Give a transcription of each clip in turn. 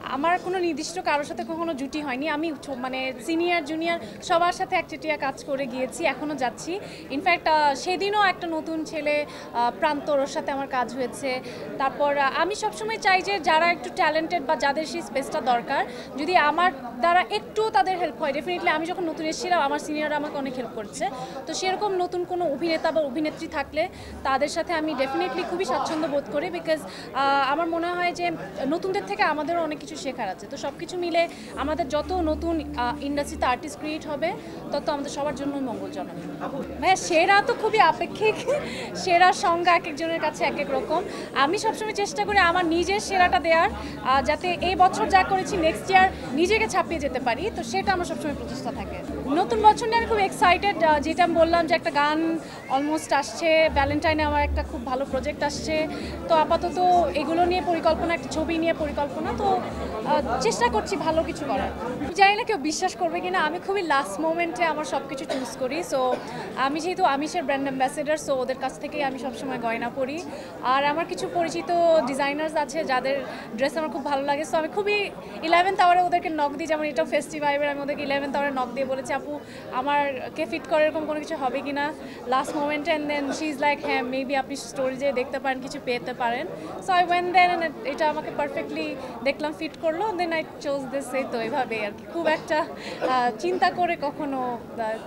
আমার কোনো নির্দিষ্ট কারোর সাথে কখনো জুটি হয়নি। আমি মানে সিনিয়র জুনিয়র সবার সাথে একচেটিয়া কাজ করে গিয়েছি, এখনও যাচ্ছি। ইনফ্যাক্ট সেদিনও একটা নতুন ছেলে প্রান্তর, ওর সাথে আমার কাজ হয়েছে। তারপর আমি সবসময় চাই যে যারা একটু ট্যালেন্টেড বা যাদের সেই স্পেসটা দরকার, যদি আমার দ্বারা একটু তাদের হেল্প হয়, ডেফিনেটলি আমি যখন নতুন এসেছিলাম আমার সিনিয়ররা আমাকে অনেক হেল্প করছে। তো সেরকম নতুন কোনো অভিনেতা বা অভিনেত্রী থাকলে তাদের সাথে আমি ডেফিনেটলি খুবই স্বাচ্ছন্দ্য বোধ করি, বিকজ আমার মনে হয় যে নতুনদের থেকে আমাদেরও অনেক কিছু শেখার আছে। তো সব কিছু মিলে আমাদের যত নতুন ইন্ডাস্ট্রিতে আর্টিস্ট ক্রিয়েট হবে তত আমাদের সবার জন্য মঙ্গলজনক। ভাইয়া সেরা তো খুবই আপেক্ষিক, সেরার সংজ্ঞা এক একজনের কাছে এক এক রকম। আমি সবসময় চেষ্টা করি আমার নিজের সেরাটা দেওয়ার, যাতে এই বছর যা করেছি নেক্সট ইয়ার নিজেকে ছাপিয়ে যেতে পারি। তো সেটা আমার সবসময় প্রচেষ্টা থাকে। নতুন বছর নিয়ে আমি খুব এক্সাইটেড। যেটা আমি বললাম যে একটা গান অলমোস্ট আসছে, ভ্যালেন্টাইনে আমার একটা খুব ভালো প্রজেক্ট আসছে। তো আপাতত এগুলো নিয়ে পরিকল্পনা, একটা ছবি নিয়ে পরিকল্পনা। তো চেষ্টা করছি ভালো কিছু করার। জানি না কেউ বিশ্বাস করবে কিনা, আমি খুবই লাস্ট মোমেন্টে আমার সব কিছু চুজ করি। সো আমি যেহেতু আমিষের ব্র্যান্ড অ্যাম্বাসেডার, সো ওদের কাছ থেকেই আমি সবসময় গয়না পরি। আর আমার কিছু পরিচিত ডিজাইনার্স আছে যাদের ড্রেস আমার খুব ভালো লাগে। সো আমি খুবই 11th আওয়ারে ওদেরকে নক দিই, যেমন এটাও ফেস্টিভাইবের, আমি ওদেরকে 11th আওয়ারে নক দিয়ে বলেছি আপু আমারকে ফিট করে এরকম কোনো কিছু হবে কিনা last moment. And then she is like হ্যাঁ মেবি আপনি স্টোরি যেয়ে দেখতে পারেন, কিছু পেতে পারেন। সো আই ওয়েন দেন, এটা আমাকে পারফেক্টলি দেখলাম ফিট করলো, দেন আই চোজ দিস। এই তো এভাবে আর কি, খুব একটা চিন্তা করে কখনো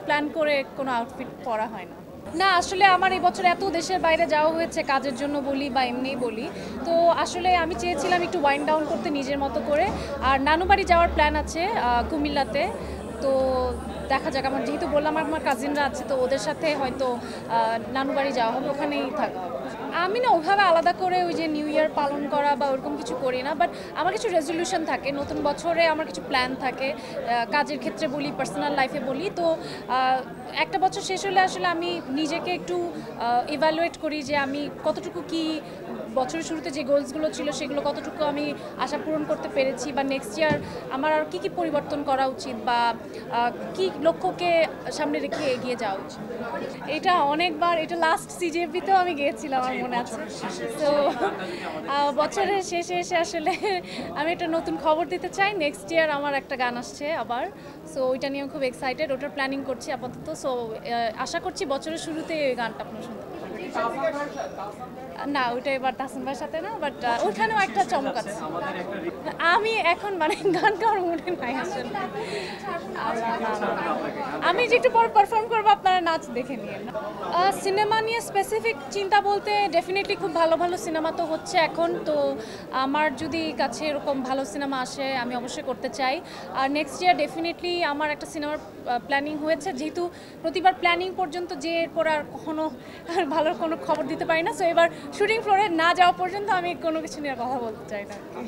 প্ল্যান করে কোনো আউটফিট পরা হয় না। না আসলে আমার এই বছর এত দেশের বাইরে যাওয়া হয়েছে, কাজের জন্য বলি বা এমনিই বলি। তো আসলে আমি চেয়েছিলাম একটু ওয়াইন্ড ডাউন করতে নিজের মতো করে। আর নানুবাড়ি যাওয়ার প্ল্যান আছে কুমিল্লাতে। তো দেখা যাক, আমার যেহেতু বললাম আমার কাজিনরা আছে, তো ওদের সাথে হয়তো নানুবাড়ি যাওয়া হবে, ওখানেই থাকবো। আমি না ওইভাবে আলাদা করে ওই যে নিউ ইয়ার পালন করা বা ওরকম কিছু করি না, বাট আমার কিছু রেজলিউশন থাকে নতুন বছরে, আমার কিছু প্ল্যান থাকে, কাজের ক্ষেত্রে বলি, পার্সোনাল লাইফে বলি। তো একটা বছর শেষ হলে আসলে আমি নিজেকে একটু ইভ্যালুয়েট করি যে আমি কতটুকু কি বছরের শুরুতে যে গোলসগুলো ছিল সেগুলো কতটুকু আমি আশা পূরণ করতে পেরেছি, বা নেক্সট ইয়ার আমার আর কী কী পরিবর্তন করা উচিত, বা কি লক্ষ্যকে সামনে রেখে এগিয়ে যাওয়া উচিত। এটা অনেকবার, এটা লাস্ট সিজেপিতেও আমি গিয়েছিলাম আমার মনে আছে। তো বছরের শেষে এসে আসলে আমি একটা নতুন খবর দিতে চাই, নেক্সট ইয়ার আমার একটা গান আসছে আবার। সো ওইটা নিয়ে খুব এক্সাইটেড, ওটার প্ল্যানিং করছি আপাতত। সো আশা করছি বছরের শুরুতে এই গানটা আপনার শুনতে না, ওইটা এবার তাহসান ভাইয়ের সাথে না, বাট ওইখানেও একটা চমক আছে। আমি এখন মানে গান গাওয়ার মুডে নাই আসলে। আমি যে একটু পর পারফর্ম করবো, আপনারা নাচ দেখে নিয়ে। সিনেমা নিয়ে স্পেসিফিক চিন্তা বলতে ডেফিনেটলি খুব ভালো ভালো সিনেমা তো হচ্ছে এখন। তো আমার যদি কাছে এরকম ভালো সিনেমা আসে আমি অবশ্যই করতে চাই। আর নেক্সট ইয়ার ডেফিনেটলি আমার একটা সিনেমার প্ল্যানিং হয়েছে, যেহেতু প্রতিবার প্ল্যানিং পর্যন্ত যে এরপর আর কখনো ভালো কোনো খবর দিতে পারি না। সো এবার শুটিং ফ্লোরে না যাওয়া পর্যন্ত আমি কোনো কিছু নিয়ে কথা বলতে চাই না।